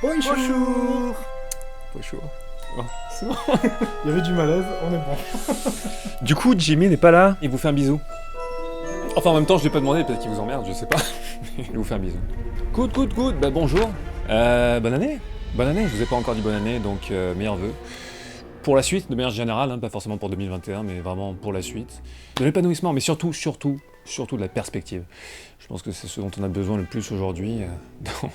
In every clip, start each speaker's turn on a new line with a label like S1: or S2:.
S1: Bonjour.
S2: Bonjour.
S1: C'est bon. Il y avait du malaise, on est bon.
S2: Du coup, Jimmy n'est pas là, il vous fait un bisou. Enfin, en même temps, je lui ai pas demandé, peut-être qu'il vous emmerde, je sais pas. Il vous fait un bisou. Good, bah bonjour. Bonne année. Bonne année, je vous ai pas encore dit bonne année, donc meilleurs vœux. Pour la suite, de manière générale, hein, pas forcément pour 2021, mais vraiment pour la suite. De l'épanouissement, mais surtout de la perspective. Je pense que c'est ce dont on a besoin le plus aujourd'hui, dans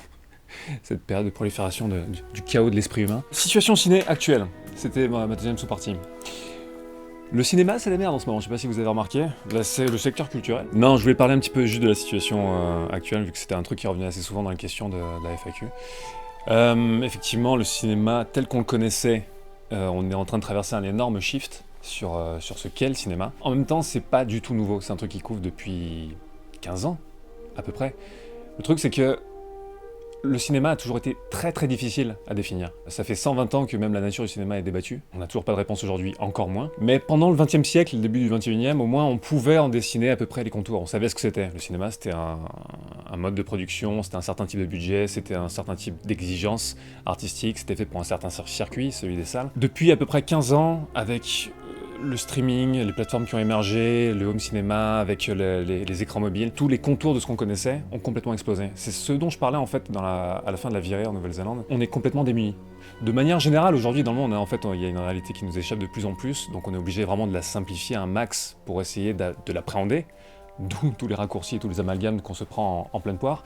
S2: cette période de prolifération du chaos de l'esprit humain. Situation ciné actuelle, c'était ma deuxième sous-partie. Le cinéma, c'est la merde en ce moment, je sais pas si vous avez remarqué. Là, c'est le secteur culturel. Non, je voulais parler un petit peu juste de la situation actuelle, vu que c'était un truc qui revenait assez souvent dans les questions de la FAQ. Effectivement, le cinéma tel qu'on le connaissait, on est en train de traverser un énorme shift sur ce qu'est le cinéma. En même temps, c'est pas du tout nouveau, c'est un truc qui couvre depuis 15 ans, à peu près. Le truc, c'est que le cinéma a toujours été très très difficile à définir. Ça fait 120 ans que même la nature du cinéma est débattue. On n'a toujours pas de réponse aujourd'hui, encore moins. Mais pendant le XXe siècle, le début du XXIe, au moins on pouvait en dessiner à peu près les contours. On savait ce que c'était. Le cinéma, c'était un mode de production, c'était un certain type de budget, c'était un certain type d'exigence artistique, c'était fait pour un certain circuit, celui des salles. Depuis à peu près 15 ans, avec le streaming, les plateformes qui ont émergé, le home cinéma avec les écrans mobiles, tous les contours de ce qu'on connaissait ont complètement explosé. C'est ce dont je parlais en fait à la fin de la virée en Nouvelle-Zélande. On est complètement démunis. De manière générale, aujourd'hui dans le monde, il y a une réalité qui nous échappe de plus en plus, donc on est obligé vraiment de la simplifier un max pour essayer de l'appréhender. D'où tous les raccourcis et tous les amalgames qu'on se prend en pleine poire.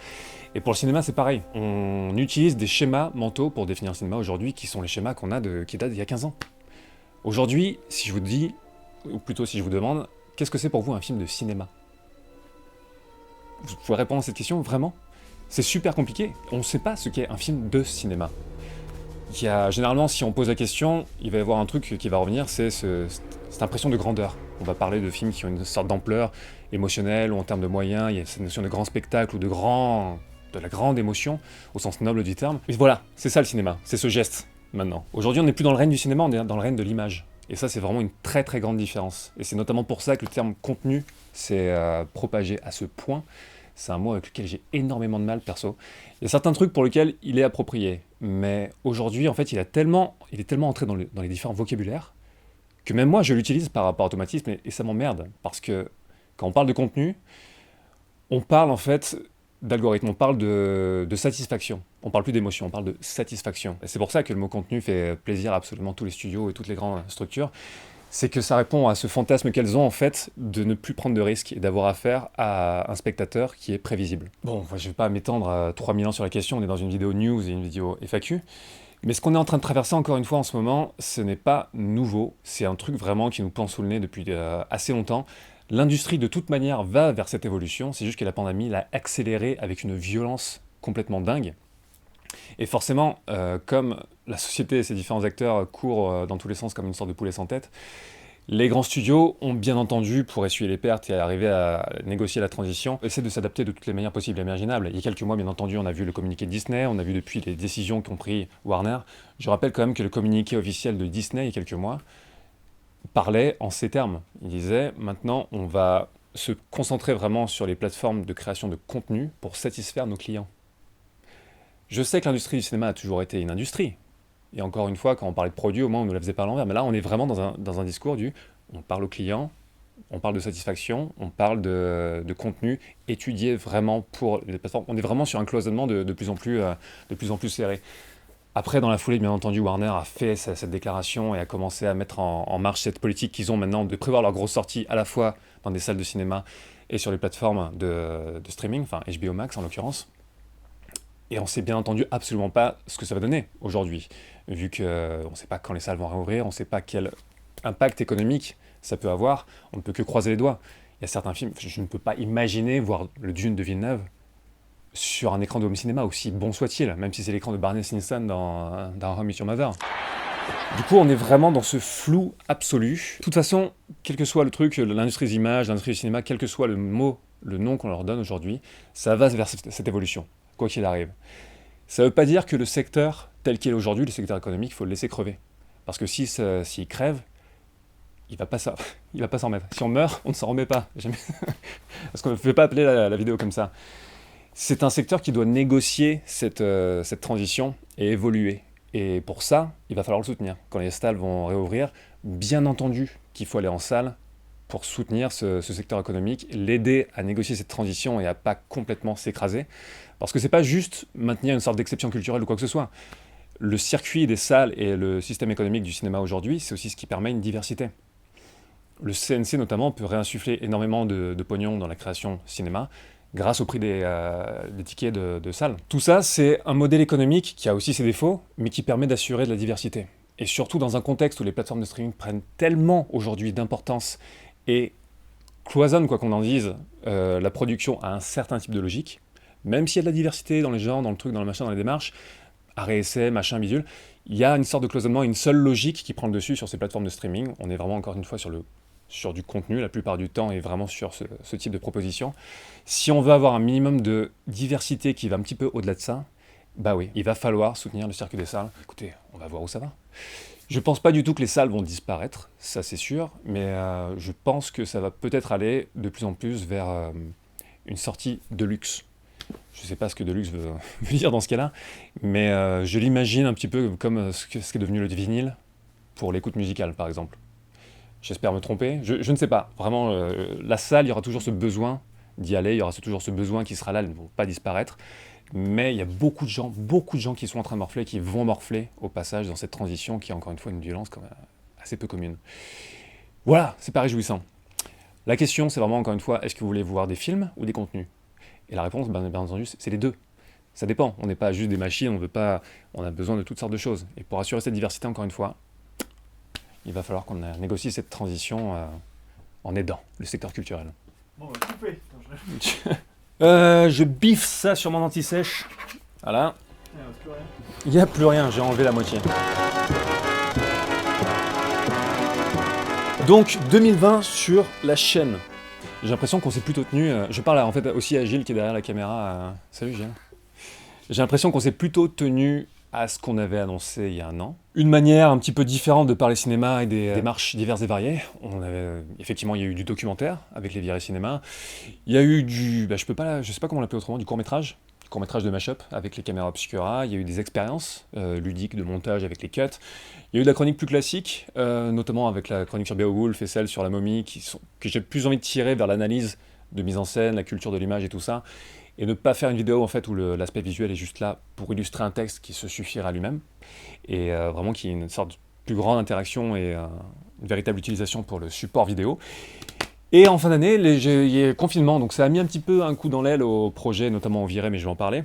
S2: Et pour le cinéma, c'est pareil. On utilise des schémas mentaux pour définir le cinéma aujourd'hui qui sont les schémas qui datent d'il y a 15 ans. Aujourd'hui, si je vous dis, ou plutôt si je vous demande, qu'est-ce que c'est pour vous un film de cinéma? Vous pouvez répondre à cette question, vraiment? C'est super compliqué, on ne sait pas ce qu'est un film de cinéma. Généralement, si on pose la question, il va y avoir un truc qui va revenir, c'est cette impression de grandeur. On va parler de films qui ont une sorte d'ampleur émotionnelle, ou en termes de moyens, il y a cette notion de grand spectacle, ou de la grande émotion, au sens noble du terme. Mais voilà, c'est ça le cinéma, c'est ce geste. Maintenant. Aujourd'hui, on n'est plus dans le règne du cinéma, on est dans le règne de l'image. Et ça, c'est vraiment une très très grande différence. Et c'est notamment pour ça que le terme contenu s'est propagé à ce point. C'est un mot avec lequel j'ai énormément de mal, perso. Il y a certains trucs pour lesquels il est approprié. Mais aujourd'hui, en fait, il est tellement entré dans les différents vocabulaires que même moi, je l'utilise par automatisme et ça m'emmerde. Parce que quand on parle de contenu, on parle en fait d'algorithme, on parle de satisfaction. On parle plus d'émotion, on parle de satisfaction. Et c'est pour ça que le mot contenu fait plaisir à absolument tous les studios et toutes les grandes structures. C'est que ça répond à ce fantasme qu'elles ont en fait de ne plus prendre de risques et d'avoir affaire à un spectateur qui est prévisible. Bon, je vais pas m'étendre à 3000 ans sur la question, on est dans une vidéo news et une vidéo FAQ. Mais ce qu'on est en train de traverser encore une fois en ce moment, ce n'est pas nouveau. C'est un truc vraiment qui nous pend sous le nez depuis assez longtemps. L'industrie, de toute manière, va vers cette évolution. C'est juste que la pandémie l'a accélérée avec une violence complètement dingue. Et forcément, comme la société et ses différents acteurs courent dans tous les sens comme une sorte de poulet sans tête, les grands studios ont bien entendu, pour essuyer les pertes et arriver à négocier la transition, essaient de s'adapter de toutes les manières possibles et imaginables. Il y a quelques mois, bien entendu, on a vu le communiqué de Disney, on a vu depuis les décisions qu'ont pris Warner. Je rappelle quand même que le communiqué officiel de Disney, il y a quelques mois, parlait en ces termes. Il disait, maintenant, on va se concentrer vraiment sur les plateformes de création de contenu pour satisfaire nos clients. Je sais que l'industrie du cinéma a toujours été une industrie. Et encore une fois, quand on parlait de produits, au moins on ne la faisait pas à l'envers. Mais là, on est vraiment dans un discours on parle aux clients, on parle de satisfaction, on parle de contenu étudié vraiment pour les plateformes. On est vraiment sur un cloisonnement de plus en plus serré. Après, dans la foulée, bien entendu, Warner a fait cette déclaration et a commencé à mettre en marche cette politique qu'ils ont maintenant de prévoir leurs grosses sorties à la fois dans des salles de cinéma et sur les plateformes de streaming, enfin HBO Max en l'occurrence. Et on ne sait bien entendu absolument pas ce que ça va donner aujourd'hui, vu qu'on ne sait pas quand les salles vont réouvrir, on ne sait pas quel impact économique ça peut avoir, on ne peut que croiser les doigts. Il y a certains films, je ne peux pas imaginer voir le Dune de Villeneuve sur un écran de home cinéma, aussi bon soit-il, même si c'est l'écran de Barney Stinson dans How I Met Your Mother. Du coup, on est vraiment dans ce flou absolu. De toute façon, quel que soit le truc, l'industrie des images, l'industrie du cinéma, quel que soit le nom qu'on leur donne aujourd'hui, ça va vers cette évolution, quoi qu'il arrive. Ça ne veut pas dire que le secteur tel qu'il est aujourd'hui, le secteur économique, il faut le laisser crever. Parce que s'il crève, il va pas s'en remettre. Si on meurt, on ne s'en remet pas. Jamais. Parce qu'on ne fait pas appeler la vidéo comme ça. C'est un secteur qui doit négocier cette transition et évoluer. Et pour ça, il va falloir le soutenir. Quand les salles vont réouvrir, bien entendu qu'il faut aller en salle pour soutenir ce secteur économique, l'aider à négocier cette transition et à pas complètement s'écraser. Parce que c'est pas juste maintenir une sorte d'exception culturelle ou quoi que ce soit. Le circuit des salles et le système économique du cinéma aujourd'hui, c'est aussi ce qui permet une diversité. Le CNC notamment peut réinsuffler énormément de pognon dans la création cinéma grâce au prix des tickets de salle. Tout ça, c'est un modèle économique qui a aussi ses défauts, mais qui permet d'assurer de la diversité. Et surtout dans un contexte où les plateformes de streaming prennent tellement aujourd'hui d'importance et cloisonnent, quoi qu'on en dise, la production à un certain type de logique, même s'il y a de la diversité dans les genres, dans le truc, dans le machin, dans les démarches, art et essai, machin, bidule, il y a une sorte de cloisonnement, une seule logique qui prend le dessus sur ces plateformes de streaming. On est vraiment, encore une fois, sur du contenu, la plupart du temps, et vraiment sur ce type de proposition. Si on veut avoir un minimum de diversité qui va un petit peu au-delà de ça, bah oui, il va falloir soutenir le circuit des salles. Écoutez, on va voir où ça va. Je pense pas du tout que les salles vont disparaître, ça c'est sûr, mais je pense que ça va peut-être aller de plus en plus vers une sortie de luxe. Je sais pas ce que de luxe veut dire dans ce cas-là, mais je l'imagine un petit peu comme ce qu'est devenu le vinyle pour l'écoute musicale, par exemple. J'espère me tromper, je ne sais pas. Vraiment, la salle, il y aura toujours ce besoin d'y aller, il y aura toujours ce besoin qui sera là, elles ne vont pas disparaître. Mais il y a beaucoup de gens qui sont en train de morfler, qui vont morfler au passage dans cette transition qui est encore une fois une violence quand même assez peu commune. Voilà, c'est pas réjouissant. La question, c'est vraiment encore une fois, est-ce que vous voulez voir des films ou des contenus? Et la réponse, bien entendu, c'est les deux. Ça dépend, on n'est pas juste des machines, on a besoin de toutes sortes de choses. Et pour assurer cette diversité, encore une fois, il va falloir qu'on négocie cette transition en aidant le secteur culturel.
S1: Bon, on va couper.
S2: Je biffe ça sur mon anti-sèche. Voilà.
S1: Il reste plus rien.
S2: Il n'y a plus rien, j'ai enlevé la moitié. Donc 2020 sur la chaîne. J'ai l'impression qu'on s'est plutôt tenu. Je parle en fait aussi à Gilles qui est derrière la caméra. Salut Gilles. J'ai l'impression qu'on s'est plutôt tenu à ce qu'on avait annoncé il y a un an. Une manière un petit peu différente de parler cinéma et des démarches diverses et variées. Effectivement, il y a eu du documentaire avec les virées cinéma. Il y a eu je sais pas comment l'appeler autrement, du court-métrage de Mashup avec les caméras obscura. Il y a eu des expériences ludiques de montage avec les cuts. Il y a eu de la chronique plus classique, notamment avec la chronique sur Beowulf et celle sur la momie, que j'ai plus envie de tirer vers l'analyse de mise en scène, la culture de l'image et tout ça. Et ne pas faire une vidéo en fait où l'aspect visuel est juste là pour illustrer un texte qui se suffira à lui-même et vraiment qui ait une sorte de plus grande interaction et une véritable utilisation pour le support vidéo. Et en fin d'année, il y a confinement, donc ça a mis un petit peu un coup dans l'aile au projet, notamment au viré, mais je vais en parler.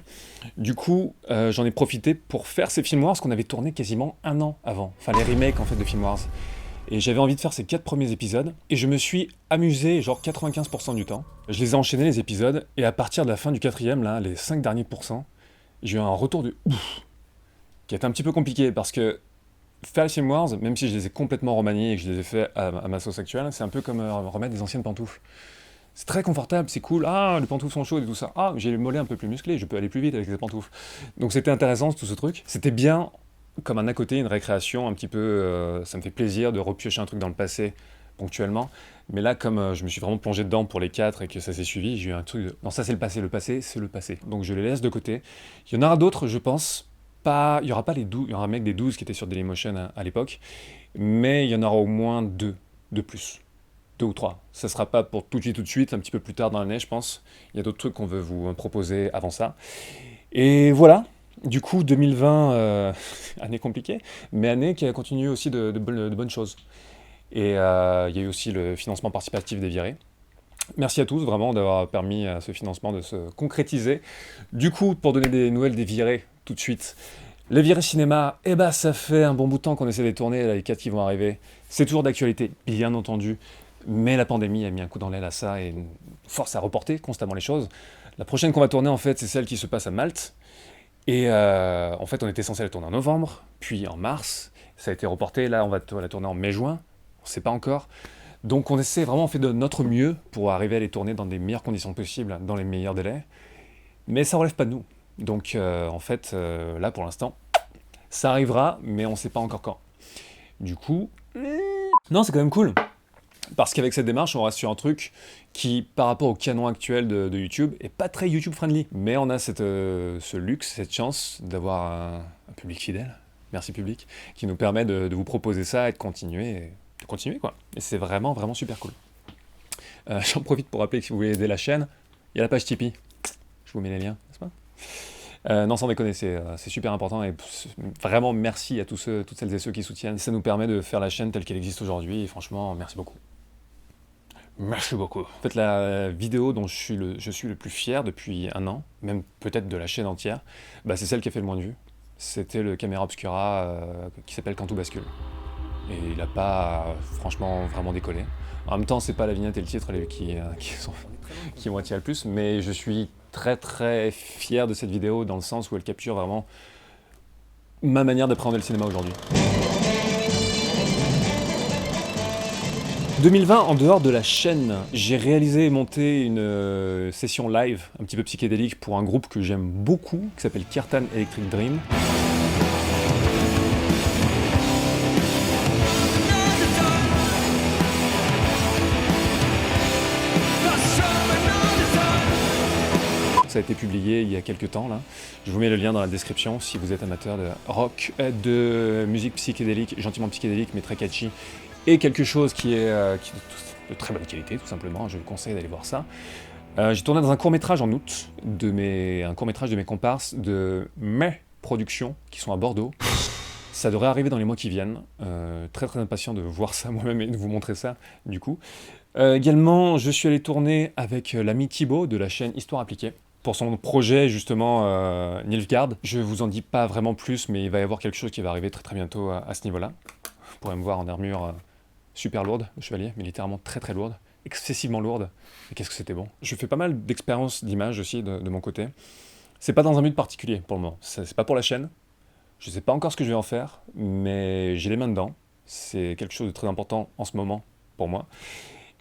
S2: Du coup, j'en ai profité pour faire ces Film Wars qu'on avait tourné quasiment un an avant, enfin les remakes en fait de Film Wars. Et j'avais envie de faire ces 4 premiers épisodes, et je me suis amusé genre 95% du temps. Je les ai enchaînés les épisodes, et à partir de la fin du 4e, là, les 5 derniers pourcents, j'ai eu un retour de ouf, qui a été un petit peu compliqué, parce que faire les Film Wars, même si je les ai complètement remaniés et que je les ai fait à ma sauce actuelle, c'est un peu comme remettre des anciennes pantoufles. C'est très confortable, c'est cool, ah, les pantoufles sont chaudes et tout ça, ah, j'ai les mollets un peu plus musclés, je peux aller plus vite avec les pantoufles. Donc c'était intéressant tout ce truc, c'était bien comme un à côté, une récréation un petit peu, ça me fait plaisir de repiocher un truc dans le passé ponctuellement, mais là comme je me suis vraiment plongé dedans pour les 4 et que ça s'est suivi, j'ai eu un truc de, non ça c'est le passé c'est le passé, donc je les laisse de côté. Il y en aura d'autres je pense, il n'y aura pas les 12, il y aura un mec des 12 qui était sur Dailymotion à l'époque, mais il y en aura au moins 2 de plus. 2 ou 3. Ça sera pas pour tout de suite, un petit peu plus tard dans l'année, je pense. Il y a d'autres trucs qu'on veut vous proposer avant ça. Et voilà. Du coup, 2020, année compliquée, mais année qui a continué aussi de bonnes choses. Et il y a eu aussi le financement participatif des virées. Merci à tous, vraiment, d'avoir permis à ce financement de se concrétiser. Du coup, pour donner des nouvelles des virées, tout de suite, les virées cinéma, eh ben, ça fait un bon bout de temps qu'on essaie de les tourner, là, les 4 qui vont arriver. C'est toujours d'actualité, bien entendu. Mais la pandémie a mis un coup dans l'aile à ça et force à reporter constamment les choses. La prochaine qu'on va tourner, en fait, c'est celle qui se passe à Malte. Et en fait, on était censé la tourner en novembre, puis en mars. Ça a été reporté. Là, on va la tourner en mai-juin. On ne sait pas encore. Donc, on essaie vraiment, on fait de notre mieux pour arriver à les tourner dans des meilleures conditions possibles, dans les meilleurs délais. Mais ça ne relève pas de nous. Donc, en fait, là, pour l'instant, ça arrivera, mais on ne sait pas encore quand. Du coup, non, c'est quand même cool. Parce qu'avec cette démarche, on reste sur un truc qui, par rapport au canon actuel de YouTube, est pas très YouTube-friendly. Mais on a ce luxe, cette chance d'avoir un public fidèle, merci public, qui nous permet de vous proposer ça et de continuer quoi. Et c'est vraiment, vraiment super cool. J'en profite pour rappeler que si vous voulez aider la chaîne, il y a la page Tipeee. Je vous mets les liens, n'est-ce pas? Non, sans déconner, c'est super important et vraiment merci à toutes celles et ceux qui soutiennent. Ça nous permet de faire la chaîne telle qu'elle existe aujourd'hui et franchement, merci beaucoup. Merci beaucoup. En fait, la vidéo dont je suis le plus fier depuis un an, même peut-être de la chaîne entière, bah, c'est celle qui a fait le moins de vues. C'était le caméra obscura qui s'appelle Quand tout bascule. Et il n'a pas, franchement, vraiment décollé. En même temps, c'est pas la vignette et le titre qui m'ont attiré le plus, mais je suis très très fier de cette vidéo dans le sens où elle capture vraiment ma manière d'appréhender le cinéma aujourd'hui. 2020, en dehors de la chaîne, j'ai réalisé et monté une session live un petit peu psychédélique pour un groupe que j'aime beaucoup, qui s'appelle Kirtan Electric Dream. Ça a été publié il y a quelques temps là. Je vous mets le lien dans la description si vous êtes amateur de rock, de musique psychédélique, gentiment psychédélique mais très catchy, et quelque chose qui est de très bonne qualité tout simplement. Je vous conseille d'aller voir ça. J'ai tourné dans un court-métrage en août, un court-métrage de mes comparses de Mes Productions qui sont à Bordeaux. Ça devrait arriver dans les mois qui viennent. Très très impatient de voir ça moi-même et de vous montrer ça du coup. Également, je suis allé tourner avec l'ami Thibaut de la chaîne Histoire Appliquée pour son projet justement Nilfgaard. Je vous en dis pas vraiment plus, mais il va y avoir quelque chose qui va arriver très très bientôt à ce niveau-là. Vous pourrez me voir en armure super lourde, le chevalier, mais littéralement très très lourde, excessivement lourde. Et qu'est-ce que c'était bon. Je fais pas mal d'expériences d'image aussi de mon côté. C'est pas dans un but particulier pour le moment. C'est pas pour la chaîne. Je sais pas encore ce que je vais en faire, mais j'ai les mains dedans. C'est quelque chose de très important en ce moment pour moi.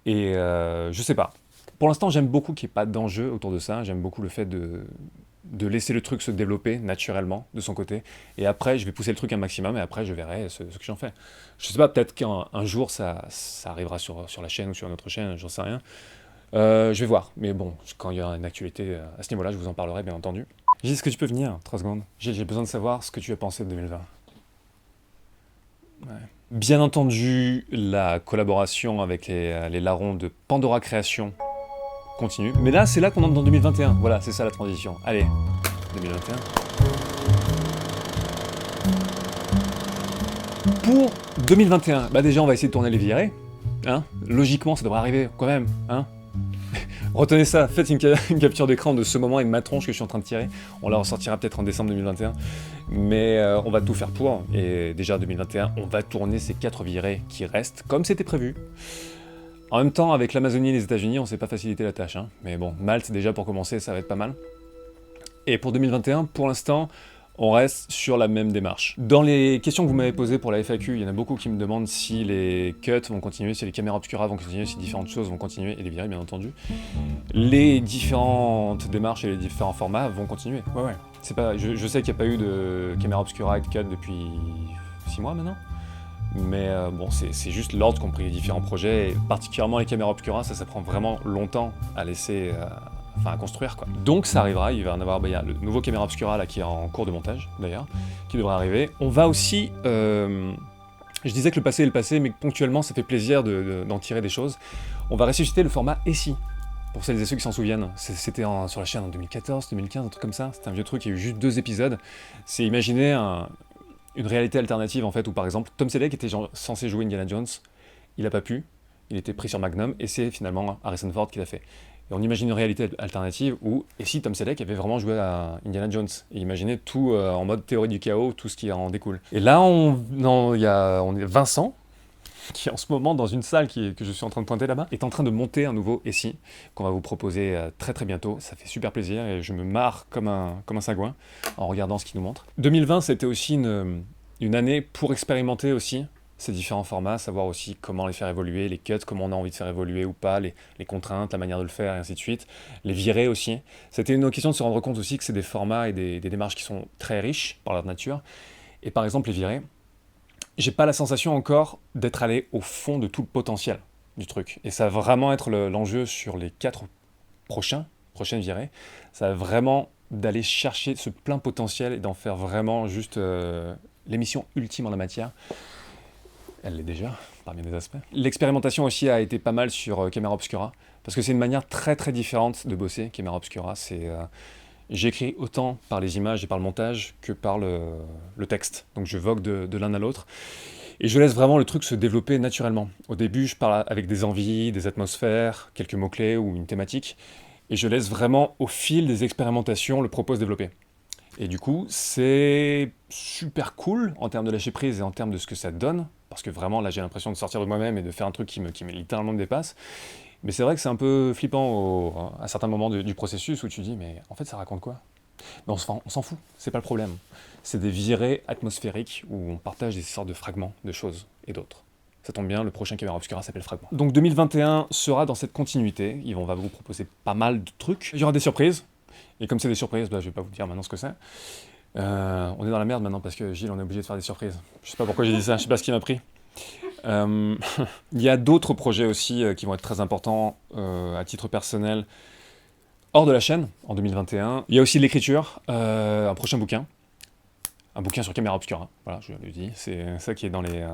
S2: Et je sais pas. Pour l'instant, j'aime beaucoup qu'il n'y ait pas d'enjeu autour de ça. J'aime beaucoup le fait de laisser le truc se développer naturellement de son côté. Et après, je vais pousser le truc un maximum et après, je verrai ce que j'en fais. Je sais pas, peut-être qu'un jour, ça arrivera sur la chaîne ou sur une autre chaîne, j'en sais rien. Je vais voir. Mais bon, quand il y aura une actualité à ce niveau-là, je vous en parlerai, bien entendu. Gilles, est-ce que tu peux venir 3 secondes? J'ai besoin de savoir ce que tu as pensé de 2020. Ouais. Bien entendu, la collaboration avec les larrons de Pandora Création continue. Mais là, c'est là qu'on entre dans 2021. Voilà, c'est ça la transition. Allez, 2021. Pour 2021, bah déjà, on va essayer de tourner les virées. Hein, logiquement, ça devrait arriver quand même. Hein. Retenez ça, faites une capture d'écran de ce moment et de ma tronche que je suis en train de tirer. On la ressortira peut-être en décembre 2021. Mais on va tout faire pour. Et déjà 2021, on va tourner ces 4 virées qui restent, comme c'était prévu. En même temps, avec l'Amazonie et les États-Unis, on ne s'est pas facilité la tâche. Hein. Mais bon, Malte, déjà pour commencer, ça va être pas mal. Et pour 2021, pour l'instant, on reste sur la même démarche. Dans les questions que vous m'avez posées pour la FAQ, il y en a beaucoup qui me demandent si les cuts vont continuer, si les caméras obscuras vont continuer, si différentes choses vont continuer, et les virées bien entendu. Les différentes démarches et les différents formats vont continuer. Ouais. C'est pas, je sais qu'il n'y a pas eu de caméra obscura et de cut depuis 6 mois maintenant. Mais bon, c'est juste l'ordre qu'ont pris les différents projets, et particulièrement les caméras obscuras, ça prend vraiment longtemps à laisser... à construire quoi. Donc ça arrivera, il va en avoir, il y a le nouveau caméra obscura là qui est en cours de montage d'ailleurs, qui devrait arriver. On va aussi, je disais que le passé est le passé, mais ponctuellement ça fait plaisir d'en tirer des choses. On va ressusciter le format ESI, pour celles et ceux qui s'en souviennent. C'était sur la chaîne en 2014, 2015, un truc comme ça, c'était un vieux truc, il y a eu juste 2 épisodes. C'est imaginer une réalité alternative en fait, où par exemple Tom Selleck était censé jouer Indiana Jones, il a pas pu, il était pris sur Magnum, et c'est finalement Harrison Ford qui l'a fait. Et on imagine une réalité alternative où, et si Tom Selleck avait vraiment joué à Indiana Jones, et imaginait tout en mode théorie du chaos, tout ce qui en découle. Et là, on est Vincent, qui en ce moment, dans une salle que je suis en train de pointer là-bas, est en train de monter un nouveau SI, qu'on va vous proposer très très bientôt. Ça fait super plaisir, et je me marre comme un sagouin, en regardant ce qu'il nous montre. 2020, c'était aussi une année pour expérimenter aussi ces différents formats, savoir aussi comment les faire évoluer, les cuts, comment on a envie de faire évoluer ou pas, les contraintes, la manière de le faire, et ainsi de suite. Les virer aussi. C'était une question de se rendre compte aussi que c'est des formats et des démarches qui sont très riches par leur nature. Et par exemple, les virer, j'ai pas la sensation encore d'être allé au fond de tout le potentiel du truc. Et ça va vraiment être l'enjeu sur les 4 prochaines virées. Ça va vraiment d'aller chercher ce plein potentiel et d'en faire vraiment juste l'émission ultime en la matière. Elle l'est déjà, par bien des aspects. L'expérimentation aussi a été pas mal sur Camera Obscura, parce que c'est une manière très très différente de bosser, Camera Obscura. J'écris autant par les images et par le montage que par le texte. Donc je vogue de l'un à l'autre. Et je laisse vraiment le truc se développer naturellement. Au début, je parle avec des envies, des atmosphères, quelques mots-clés ou une thématique. Et je laisse vraiment, au fil des expérimentations, le propos se développer. Et du coup, c'est super cool en termes de lâcher prise et en termes de ce que ça donne. Parce que vraiment, là, j'ai l'impression de sortir de moi-même et de faire un truc qui me littéralement me dépasse. Mais c'est vrai que c'est un peu flippant à certains moments du processus où tu dis, mais en fait, ça raconte quoi? Mais on s'en fout, c'est pas le problème. C'est des virées atmosphériques où on partage des sortes de fragments de choses et d'autres. Ça tombe bien, le prochain Camera Obscura s'appelle Fragment. Donc 2021 sera dans cette continuité. On va vous proposer pas mal de trucs. Il y aura des surprises. Et comme c'est des surprises, je vais pas vous dire maintenant ce que c'est. On est dans la merde maintenant parce que Gilles, on est obligé de faire des surprises. Je sais pas pourquoi j'ai dit ça, je sais pas ce qui m'a pris. Il y a d'autres projets aussi qui vont être très importants à titre personnel hors de la chaîne en 2021. Il y a aussi de l'écriture, un prochain bouquin. Un bouquin sur Camera Obscura, voilà, je le dis, c'est ça qui est dans les...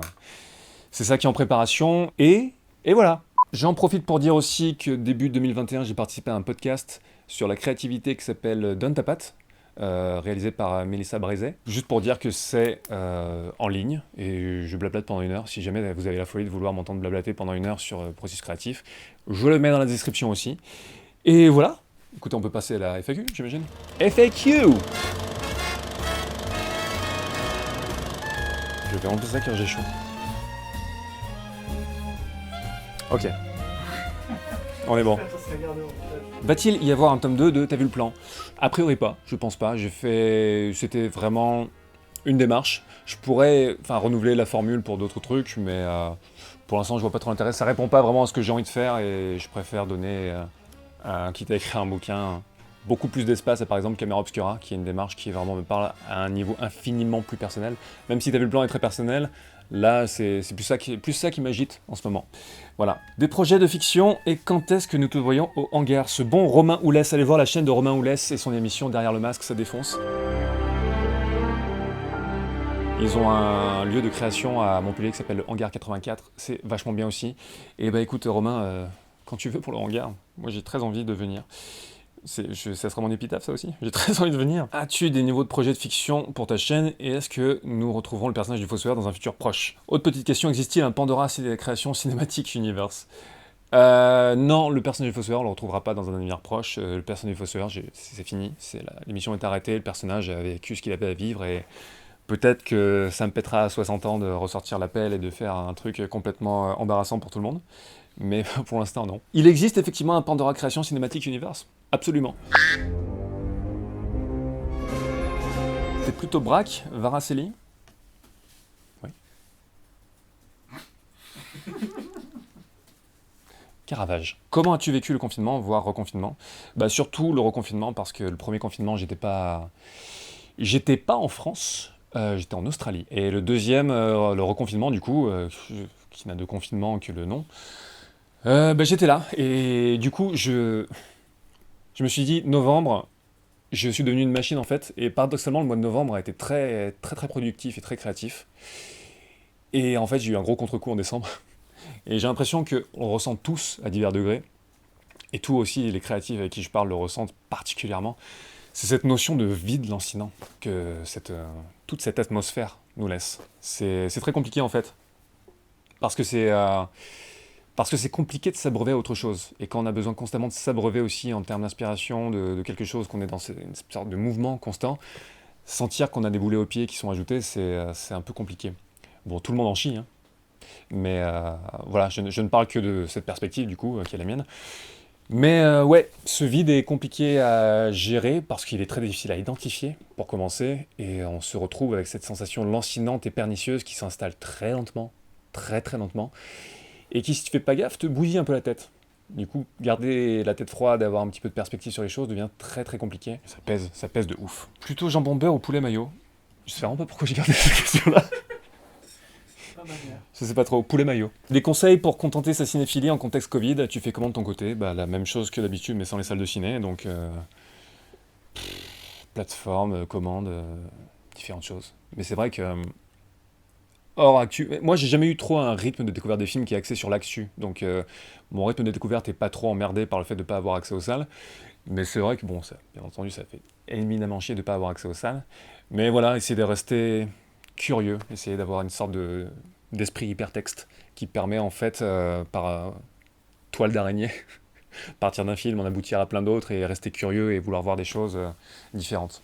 S2: c'est ça qui est en préparation, et voilà. J'en profite pour dire aussi que début 2021, j'ai participé à un podcast sur la créativité qui s'appelle Donne ta patte, réalisé par Mélissa Brézet. Juste pour dire que c'est en ligne, et je blablate pendant 1 heure. Si jamais vous avez la folie de vouloir m'entendre blablater pendant 1 heure sur le processus créatif, je le mets dans la description aussi. Et voilà. Écoutez, on peut passer à la FAQ, j'imagine. FAQ! Je vais enlever ça car j'ai chaud. Ok. On est bon. Va-t-il y avoir un tome 2 de T'as vu le plan? A priori pas, je pense pas. C'était vraiment une démarche. Je pourrais renouveler la formule pour d'autres trucs, mais pour l'instant je vois pas trop l'intérêt. Ça répond pas vraiment à ce que j'ai envie de faire et je préfère donner, quitte à écrire un bouquin, beaucoup plus d'espace à par exemple Camera Obscura, qui est une démarche qui vraiment me parle à un niveau infiniment plus personnel. Même si T'as vu le plan est très personnel, là c'est plus ça qui m'agite en ce moment. Voilà. Des projets de fiction, et quand est-ce que nous te voyons au hangar? Ce bon Romain Oulès, allez voir la chaîne de Romain Oulès et son émission Derrière le masque, ça défonce. Ils ont un lieu de création à Montpellier qui s'appelle le Hangar 84, c'est vachement bien aussi. Et bah écoute Romain, quand tu veux pour le hangar, moi j'ai très envie de venir. Ça sera mon épitaphe ça aussi, j'ai très envie de venir. As-tu des niveaux de projets de fiction pour ta chaîne et est-ce que nous retrouverons le personnage du Fossoyeur dans un futur proche? Autre petite question, existe-t-il un Pandora création cinématique universe? Non, le personnage du Fossoyeur on le retrouvera pas dans un univers proche. Le personnage du Fossoyeur, c'est fini, l'émission est arrêtée, le personnage a vécu ce qu'il avait à vivre et peut-être que ça me pètera à 60 ans de ressortir l'appel et de faire un truc complètement embarrassant pour tout le monde. Mais pour l'instant, non. Il existe effectivement un Pandora Création Cinématique Universe. Absolument. T'es plutôt braque, Varaceli? Oui. Caravage. Comment as-tu vécu le confinement, voire reconfinement? Surtout le reconfinement, parce que le premier confinement, j'étais pas en France, j'étais en Australie. Et le deuxième, le reconfinement, du coup, qui n'a de confinement que le nom, j'étais là. Et du coup, je me suis dit, novembre, je suis devenu une machine en fait. Et paradoxalement, le mois de novembre a été très, très, très productif et très créatif. Et en fait, j'ai eu un gros contre-coup en décembre. Et j'ai l'impression qu'on le ressent tous à divers degrés. Et tous aussi, les créatifs avec qui je parle le ressentent particulièrement. C'est cette notion de vide lancinant que toute cette atmosphère nous laisse. C'est très compliqué en fait. Parce que c'est compliqué de s'abreuver à autre chose. Et quand on a besoin constamment de s'abreuver aussi en termes d'inspiration, de quelque chose, qu'on est dans une sorte de mouvement constant, sentir qu'on a des boulets aux pieds qui sont ajoutés, c'est un peu compliqué. Bon, tout le monde en chie, hein. Mais voilà, je ne parle que de cette perspective, du coup, qui est la mienne. Mais ouais, ce vide est compliqué à gérer parce qu'il est très difficile à identifier, pour commencer, et on se retrouve avec cette sensation lancinante et pernicieuse qui s'installe très lentement, très très lentement, et qui, si tu fais pas gaffe, te bousille un peu la tête. Du coup, garder la tête froide, avoir un petit peu de perspective sur les choses devient très très compliqué. Ça pèse de ouf. Plutôt jambon beurre ou poulet mayo? Je sais vraiment pas pourquoi j'ai gardé cette question-là. Je sais pas trop, poulet maillot. Des conseils pour contenter sa cinéphilie en contexte Covid, tu fais comment de ton côté? Bah la même chose que d'habitude mais sans les salles de ciné, donc plateforme, commande, différentes choses. Mais c'est vrai que hors actu, moi j'ai jamais eu trop un rythme de découverte des films qui est axé sur l'actu, donc mon rythme de découverte est pas trop emmerdé par le fait de pas avoir accès aux salles. Mais c'est vrai que bon, ça, bien entendu, ça fait éminemment chier de ne pas avoir accès aux salles. Mais voilà, essayer de rester curieux, essayer d'avoir une sorte d'esprit hypertexte qui permet en fait, par toile d'araignée, partir d'un film, en aboutir à plein d'autres et rester curieux et vouloir voir des choses différentes.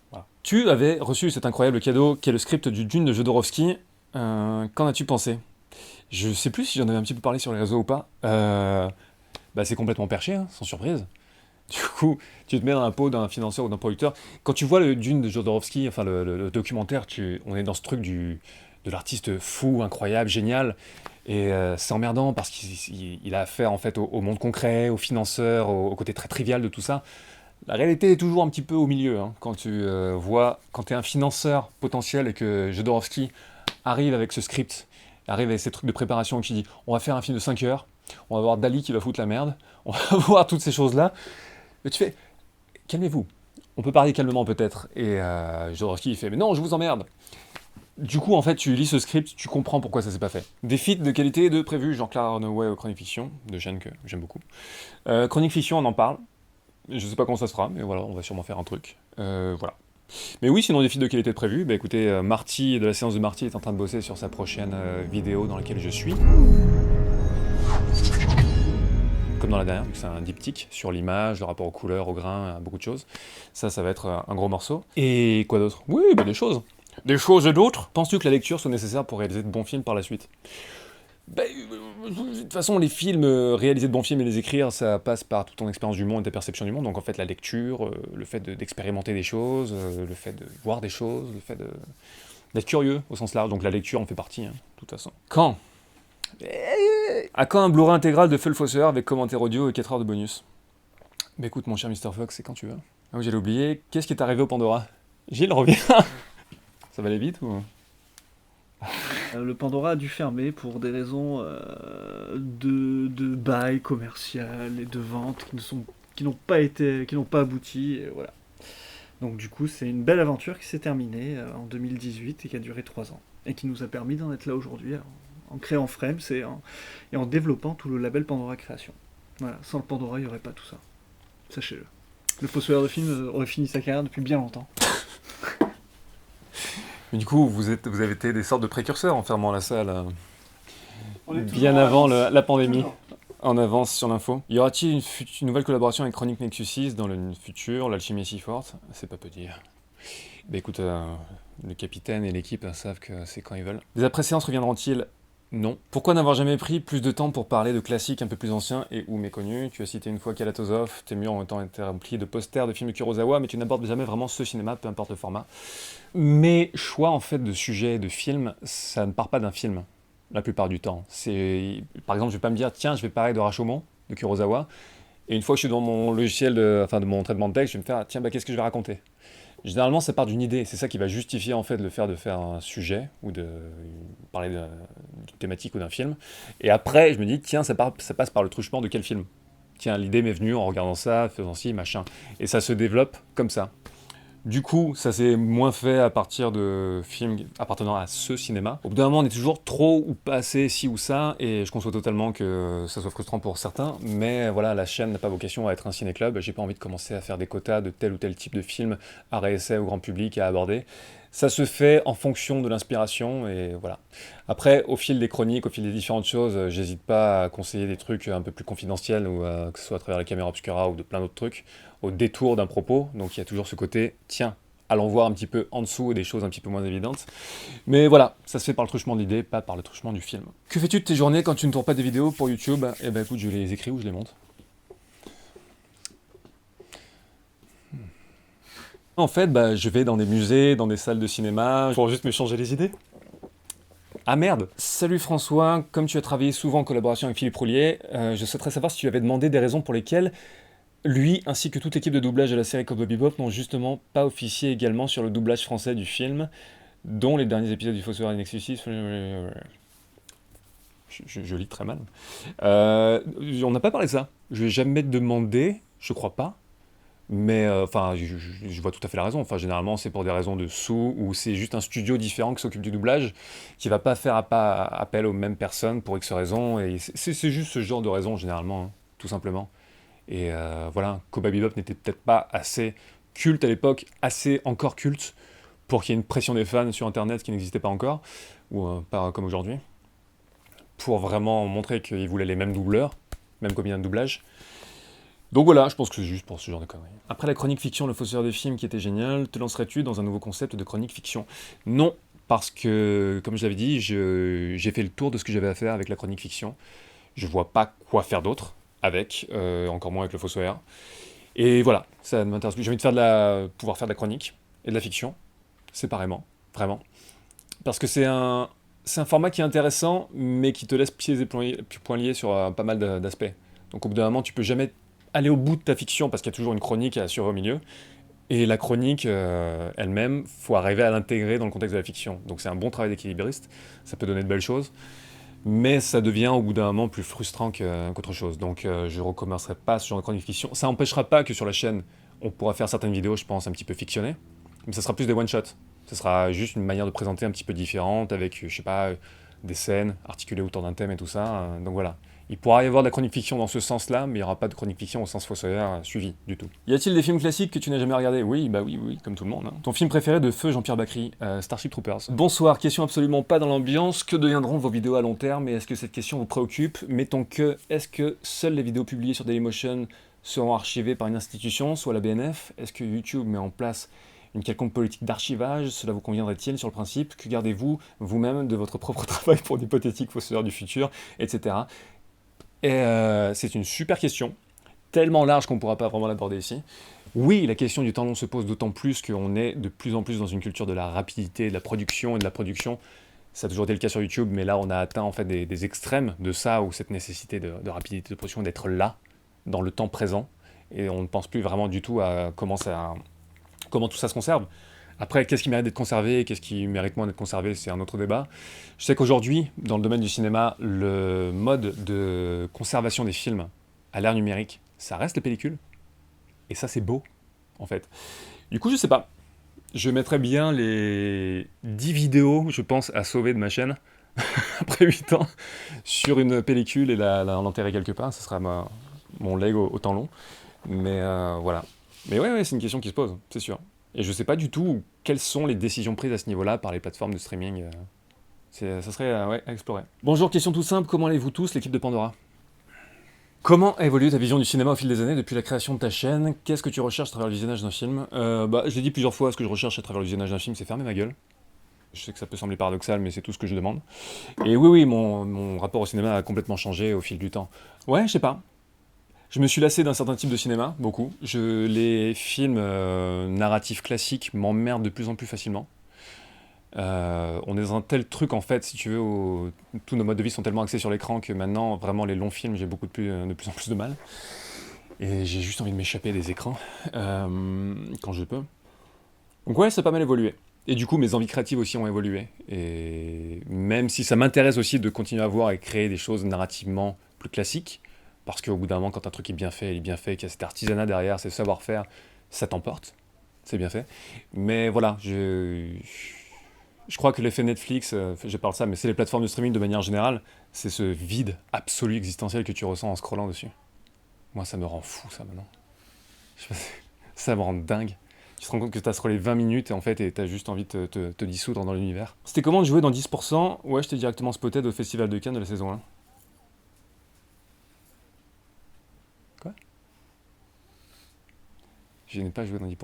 S2: Voilà. Tu avais reçu cet incroyable cadeau qui est le script du Dune de Jodorowsky. Qu'en as-tu pensé? Je sais plus si j'en avais un petit peu parlé sur les réseaux ou pas. Bah, c'est complètement perché, hein, sans surprise. Du coup, tu te mets dans la peau d'un financeur ou d'un producteur. Quand tu vois le Dune de Jodorowsky, enfin le documentaire, on est dans ce truc de l'artiste fou, incroyable, génial. Et c'est emmerdant parce qu'il a affaire en fait au monde concret, aux financeurs, au côté très trivial de tout ça. La réalité est toujours un petit peu au milieu. Hein, quand tu quand tu es un financeur potentiel et que Jodorowsky arrive avec ce script, arrive avec ces trucs de préparation qui dit on va faire un film de 5 heures, on va voir Dali qui va foutre la merde, on va voir toutes ces choses-là. Et tu fais, calmez-vous, on peut parler calmement peut-être. Et Jodorowsky il fait, mais non, je vous emmerde. Du coup, en fait, tu lis ce script, tu comprends pourquoi ça s'est pas fait. Des feats de qualité de prévu, Jean-Claude Arnouet au Chronique Fiction, de chaîne que j'aime beaucoup. Chronique Fiction, on en parle. Je sais pas comment ça se fera, mais voilà, on va sûrement faire un truc. Voilà. Mais oui, sinon des feats de qualité de prévu. Bah écoutez, Marty, de la séance de Marty, est en train de bosser sur sa prochaine vidéo dans laquelle je suis. Comme dans la dernière, vu que c'est un diptyque sur l'image, le rapport aux couleurs, aux grains, à beaucoup de choses. Ça va être un gros morceau. Et quoi d'autre? Oui, bah des choses. Des choses et d'autres. Penses-tu que la lecture soit nécessaire pour réaliser de bons films par la suite? Bah, de toute façon, les films, réaliser de bons films et les écrire, ça passe par toute ton expérience du monde et ta perception du monde. Donc en fait, la lecture, le fait d'expérimenter des choses, le fait de voir des choses, le fait d'être curieux au sens large. Donc la lecture en fait partie, hein, de toute façon. Quand? À quand un Blu-ray intégral de Feu le Fossoyeur avec commentaire audio et 4 heures de bonus? Bah écoute mon cher Mr. Fox, c'est quand tu veux. Ah oui, j'allais oublier, qu'est-ce qui est arrivé au Pandora? Gilles, reviens. Ça va aller vite ou?
S3: Le Pandora a dû fermer pour des raisons de bail commercial et de vente qui n'ont pas abouti, et voilà. Donc du coup, c'est une belle aventure qui s'est terminée en 2018 et qui a duré 3 ans et qui nous a permis d'en être là aujourd'hui en créant Frames et en développant tout le label Pandora Création. Voilà, sans le Pandora, il n'y aurait pas tout ça. Sachez-le. Le Fossoyeur de film aurait fini sa carrière depuis bien longtemps.
S2: Mais du coup, vous avez été des sortes de précurseurs en fermant la salle bien avant la pandémie,
S1: Toujours.
S2: en avance sur l'info. Y aura-t-il une nouvelle collaboration avec Chronique Nexus 6 dans le futur? L'alchimie est si forte? C'est pas peu dire. Bah écoute, le capitaine et l'équipe savent que c'est quand ils veulent. Les après-séances reviendront-ils? Non. Pourquoi n'avoir jamais pris plus de temps pour parler de classiques un peu plus anciens et ou méconnus? Tu as cité une fois Kalatozov, tes murs ont été remplis de posters de films de Kurosawa, mais tu n'abordes jamais vraiment ce cinéma, peu importe le format. Mes choix en fait de sujets de films, ça ne part pas d'un film, la plupart du temps. Par exemple, je vais pas me dire, tiens, je vais parler de Rashomon, de Kurosawa, et une fois que je suis dans mon logiciel, de mon traitement de texte, je vais me faire, tiens, bah, qu'est-ce que je vais raconter? Généralement, ça part d'une idée, c'est ça qui va justifier en fait de faire un sujet ou de parler d'une thématique ou d'un film. Et après, je me dis, tiens, ça passe par le truchement de quel film? Tiens, l'idée m'est venue en regardant ça, faisant ci, machin. Et ça se développe comme ça. Du coup, ça s'est moins fait à partir de films appartenant à ce cinéma. Au bout d'un moment, on est toujours trop ou pas assez ci ou ça, et je conçois totalement que ça soit frustrant pour certains, mais voilà, la chaîne n'a pas vocation à être un ciné-club, j'ai pas envie de commencer à faire des quotas de tel ou tel type de film à réessai au grand public à aborder. Ça se fait en fonction de l'inspiration, et voilà. Après, au fil des chroniques, au fil des différentes choses, j'hésite pas à conseiller des trucs un peu plus confidentiels, ou que ce soit à travers la caméra obscura ou de plein d'autres trucs, au détour d'un propos, donc il y a toujours ce côté, tiens, allons voir un petit peu en dessous des choses un petit peu moins évidentes. Mais voilà, ça se fait par le truchement de l'idée, pas par le truchement du film. Que fais-tu de tes journées quand tu ne tournes pas des vidéos pour YouTube? Eh ben écoute, je les écris ou je les monte. En fait, je vais dans des musées, dans des salles de cinéma, pour juste me changer les idées. Ah merde! Salut François, comme tu as travaillé souvent en collaboration avec Philippe Roulier, je souhaiterais savoir si tu avais demandé des raisons pour lesquelles lui, ainsi que toute équipe de doublage de la série Cowboy Bebop, n'ont justement pas officié également sur le doublage français du film. dont les derniers épisodes du Fossoyeur et Nexus 6. Je lis très mal. On n'a pas parlé de ça. Je lui ai jamais demandé, je crois pas. Mais enfin, je vois tout à fait la raison. Enfin, généralement, c'est pour des raisons de sous ou c'est juste un studio différent qui s'occupe du doublage, qui va pas faire appel aux mêmes personnes pour X raisons. Et c'est juste ce genre de raison généralement, hein, tout simplement. Et voilà, Cowboy Bebop n'était peut-être pas assez culte à l'époque, assez encore culte pour qu'il y ait une pression des fans sur Internet qui n'existait pas encore, ou pas comme aujourd'hui, pour vraiment montrer qu'ils voulaient les mêmes doubleurs, même combien de doublage. Donc voilà, je pense que c'est juste pour ce genre de conneries. Après la chronique fiction, le Fossoyeur des films qui était génial, te lancerais-tu dans un nouveau concept de chronique fiction? Non, parce que, comme je l'avais dit, j'ai fait le tour de ce que j'avais à faire avec la chronique fiction. Je vois pas quoi faire d'autre avec, encore moins avec le Fossoyeur. Et voilà, ça ne m'intéresse plus. J'ai envie de pouvoir faire de la chronique et de la fiction, séparément, vraiment. Parce que c'est un format qui est intéressant, mais qui te laisse pieds et poings liés sur pas mal d'aspects. Donc au bout d'un moment, tu peux jamais aller au bout de ta fiction, parce qu'il y a toujours une chronique à assurer au milieu. Et la chronique elle-même, faut arriver à l'intégrer dans le contexte de la fiction. Donc c'est un bon travail d'équilibriste, ça peut donner de belles choses, mais ça devient au bout d'un moment plus frustrant qu'autre chose. Donc je recommencerai pas ce genre de chronique fiction. Ça n'empêchera pas que sur la chaîne, on pourra faire certaines vidéos, je pense, un petit peu fictionnées, mais ça sera plus des one-shots. Ce sera juste une manière de présenter un petit peu différente, avec, je sais pas, des scènes articulées autour d'un thème et tout ça. Donc voilà. Il pourra y avoir de la chronique fiction dans ce sens-là, mais il n'y aura pas de chronique fiction au sens Fossoyeur suivi du tout. Y a-t-il des films classiques que tu n'as jamais regardés? Oui, bah oui, comme tout le monde. Hein. Ton film préféré de feu Jean-Pierre Bacry, Starship Troopers. Bonsoir, question absolument pas dans l'ambiance. Que deviendront vos vidéos à long terme et est-ce que cette question vous préoccupe? Mettons que, est-ce que seules les vidéos publiées sur Dailymotion seront archivées par une institution, soit la BNF? Est-ce que YouTube met en place une quelconque politique d'archivage? Cela vous conviendrait-il sur le principe? Que gardez-vous vous-même de votre propre travail pour d'hypothétiques fossoyeurs du futur, etc. Et c'est une super question, tellement large qu'on ne pourra pas vraiment l'aborder ici. Oui, la question du temps long se pose d'autant plus qu'on est de plus en plus dans une culture de la rapidité, de la production et de la production. Ça a toujours été le cas sur YouTube, mais là on a atteint en fait des extrêmes de ça, où cette nécessité de rapidité de production, d'être là, dans le temps présent, et on ne pense plus vraiment du tout à comment tout ça se conserve. Après, qu'est-ce qui mérite d'être conservé et qu'est-ce qui mérite moins d'être conservé, c'est un autre débat. Je sais qu'aujourd'hui, dans le domaine du cinéma, le mode de conservation des films à l'ère numérique, ça reste les pellicules. Et ça, c'est beau, en fait. Du coup, je sais pas. Je mettrais bien les 10 vidéos, je pense, à sauver de ma chaîne, après 8 ans, sur une pellicule et l'enterrer quelque part. Ce sera mon leg au temps long. Mais voilà. Mais ouais, c'est une question qui se pose, c'est sûr. Et je sais pas du tout quelles sont les décisions prises à ce niveau-là par les plateformes de streaming. Ça serait à explorer. Bonjour, question toute simple, comment allez-vous tous, l'équipe de Pandora? Comment a évolué ta vision du cinéma au fil des années depuis la création de ta chaîne? Qu'est-ce que tu recherches à travers le visionnage d'un film? Je l'ai dit plusieurs fois, ce que je recherche à travers le visionnage d'un film, c'est fermer ma gueule. Je sais que ça peut sembler paradoxal, mais c'est tout ce que je demande. Et oui, mon rapport au cinéma a complètement changé au fil du temps. Ouais, je sais pas. Je me suis lassé d'un certain type de cinéma, beaucoup. Les films narratifs classiques m'emmerdent de plus en plus facilement. On est dans un tel truc, en fait, si tu veux, tous nos modes de vie sont tellement axés sur l'écran que maintenant, vraiment, les longs films, j'ai de plus en plus de mal. Et j'ai juste envie de m'échapper des écrans, quand je peux. Donc ouais, ça a pas mal évolué. Et du coup, mes envies créatives aussi ont évolué. Et même si ça m'intéresse aussi de continuer à voir et créer des choses narrativement plus classiques, parce qu'au bout d'un moment, quand un truc est bien fait, qu'il y a cet artisanat derrière, c'est savoir-faire, ça t'emporte, c'est bien fait. Mais voilà, je crois que l'effet Netflix, je parle de ça, mais c'est les plateformes de streaming de manière générale, c'est ce vide absolu existentiel que tu ressens en scrollant dessus. Moi, ça me rend fou, ça, maintenant. Je sais pas, ça me rend dingue. Tu te rends compte que t'as scrollé 20 minutes et en fait, t'as juste envie de te dissoudre dans l'univers. C'était comment de jouer dans 10%? Ouais, j'étais directement spotted au Festival de Cannes de la saison 1. Je n'ai pas joué dans 10%.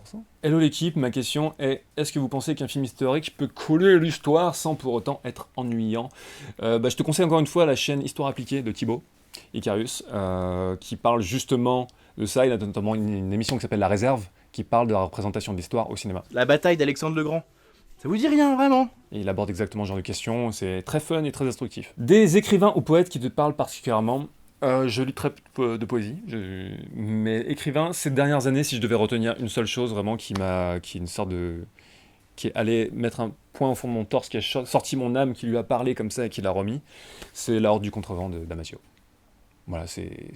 S2: Hello l'équipe, ma question est, est-ce que vous pensez qu'un film historique peut coller l'histoire sans pour autant être ennuyant? Je te conseille encore une fois la chaîne Histoire appliquée de Thibaut Icarius, qui parle justement de ça. Il a notamment une émission qui s'appelle La Réserve, qui parle de la représentation de l'histoire au cinéma.
S4: La bataille d'Alexandre le Grand. Ça vous dit rien, vraiment?
S2: Et il aborde exactement ce genre de questions, c'est très fun et très instructif. Des écrivains ou poètes qui te parlent particulièrement? Je lis très peu de poésie, mais écrivain, ces dernières années, si je devais retenir une seule chose vraiment qui est une sorte de qui est allé mettre un point au fond de mon torse, qui a sorti mon âme, qui lui a parlé comme ça et qui l'a remis, c'est La Horde du Contrevent de Damasio. Voilà, c'est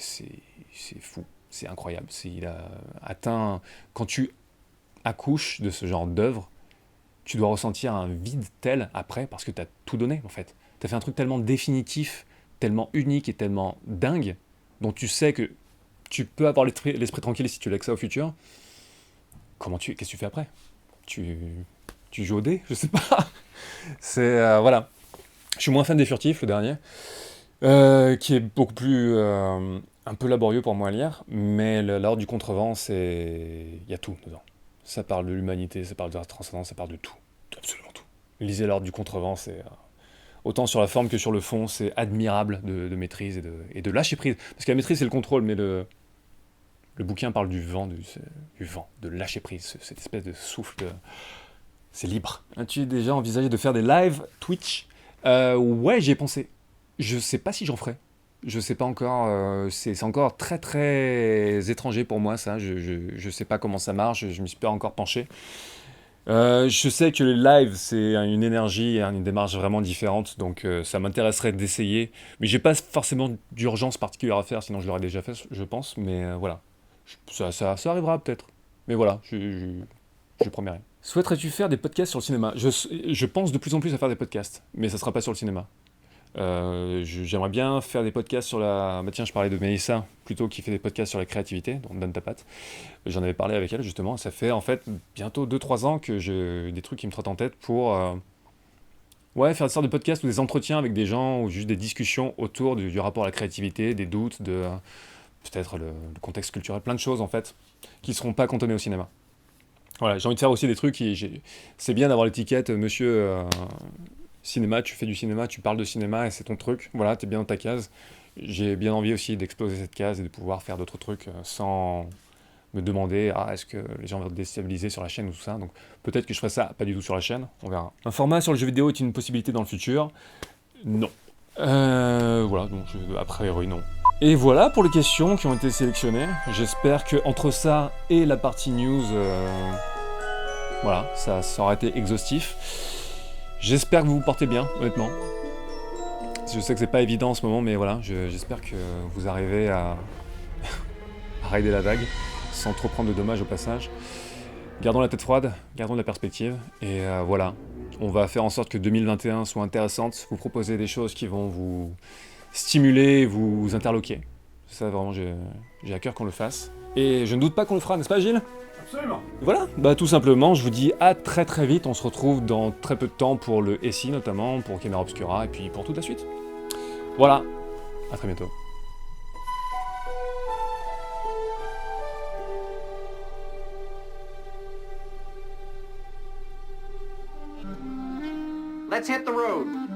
S2: fou, c'est incroyable. Il a atteint... Quand tu accouches de ce genre d'œuvre, tu dois ressentir un vide tel après, parce que tu as tout donné, en fait. Tu as fait un truc tellement définitif, tellement unique et tellement dingue, dont tu sais que tu peux avoir l'esprit tranquille si tu lègues ça au futur. Qu'est-ce que tu fais après? Tu joues au dé? Je sais pas. Voilà. Je suis moins fan des Furtifs, le dernier, qui est beaucoup plus un peu laborieux pour moi à lire, mais La Horde du Contrevent, il y a tout dedans. Ça parle de l'humanité, ça parle de la transcendance, ça parle de tout, absolument tout. Lisez La Horde du Contrevent, c'est autant sur la forme que sur le fond, c'est admirable de maîtrise et de lâcher prise. Parce que la maîtrise c'est le contrôle, mais le bouquin parle du vent, de lâcher prise, cette espèce de souffle. C'est libre. As-tu déjà envisagé de faire des lives Twitch? Ouais, j'y ai pensé. Je sais pas si j'en ferai. Je sais pas encore. C'est encore très très étranger pour moi, ça. Je sais pas comment ça marche. Je m'y suis pas encore penché. Je sais que les lives, c'est une énergie, une démarche vraiment différente. Donc ça m'intéresserait d'essayer. Mais j'ai pas forcément d'urgence particulière à faire, sinon je l'aurais déjà fait, je pense. Mais voilà. Ça arrivera peut-être. Mais voilà, je promets rien. Souhaiterais-tu faire des podcasts sur le cinéma? Je pense de plus en plus à faire des podcasts, mais ça sera pas sur le cinéma. J'aimerais bien faire des podcasts sur la... Bah tiens, je parlais de Mélissa, plutôt, qui fait des podcasts sur la créativité, donc Donne ta patte. J'en avais parlé avec elle, justement. Ça fait, en fait, bientôt 2-3 ans que j'ai des trucs qui me trottent en tête pour... faire une sorte de podcast ou des entretiens avec des gens, ou juste des discussions autour du rapport à la créativité, des doutes, de... peut-être le contexte culturel, plein de choses, en fait, qui ne seront pas cantonnées au cinéma. Voilà, j'ai envie de faire aussi des trucs c'est bien d'avoir l'étiquette monsieur cinéma, tu fais du cinéma, tu parles de cinéma et c'est ton truc. Voilà, t'es bien dans ta case. J'ai bien envie aussi d'exploser cette case et de pouvoir faire d'autres trucs sans me demander est-ce que les gens vont être déstabilisés sur la chaîne ou tout ça. Donc peut-être que je ferai ça, pas du tout sur la chaîne, on verra. Un format sur le jeu vidéo est une possibilité dans le futur? Non. Voilà, donc a priori non. Et voilà pour les questions qui ont été sélectionnées. J'espère que entre ça et la partie news, voilà, ça aura été exhaustif. J'espère que vous vous portez bien, honnêtement. Je sais que c'est pas évident en ce moment, mais voilà, j'espère que vous arrivez à rider la vague sans trop prendre de dommages au passage. Gardons la tête froide, gardons de la perspective, et voilà. On va faire en sorte que 2021 soit intéressante, vous proposer des choses qui vont vous stimuler, vous interloquer. Ça, vraiment, j'ai à cœur qu'on le fasse. Et je ne doute pas qu'on le fera, n'est-ce pas, Gilles?
S1: Absolument.
S2: Voilà, bah tout simplement, je vous dis à très très vite. On se retrouve dans très peu de temps pour le SI notamment, pour Chimera Obscura, et puis pour toute la suite. Voilà, à très bientôt.
S5: Let's hit the road.